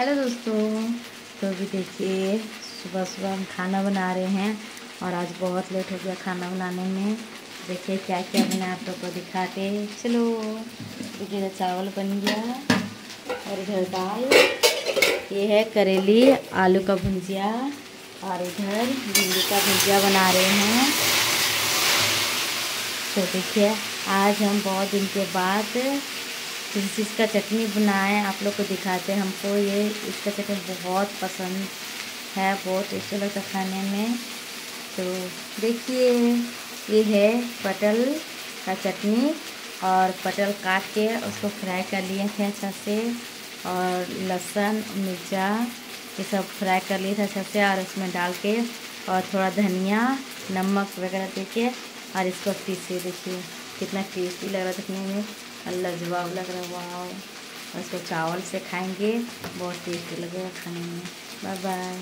Hello दोस्तों। तो अभी देखिए सुबह सुबह हम खाना बना रहे हैं और आज बहुत लेट हो गया खाना बनाने में। देखिए क्या क्या बना आप लोग को दिखाते चलो। देखिए चावल बन गया और इधर दाल, ये है करेली आलू का भुजिया और इधर भिंडी का भुजिया बना रहे हैं। तो देखिए आज हम बहुत दिन के बाद किसी चीज़ का चटनी बनाए आप लोग को दिखाते हैं। हमको ये इसका चटनी बहुत पसंद है, बहुत टेस्टी लगता खाने में। तो देखिए ये है पटल का चटनी और पटल काट के उसको फ्राई कर लिए थे अच्छा से, और लहसुन मिर्चा ये सब फ्राई कर लिए थे अच्छा से, और उसमें डाल के और थोड़ा धनिया नमक वगैरह देके और इसको पीसे। देखिए कितना टेस्टी लग रहा है दिखने में, लाजवाब लग रहा है, वाह। और इसको चावल से खाएंगे बहुत टेस्टी लगेगा खाने में। Bye bye.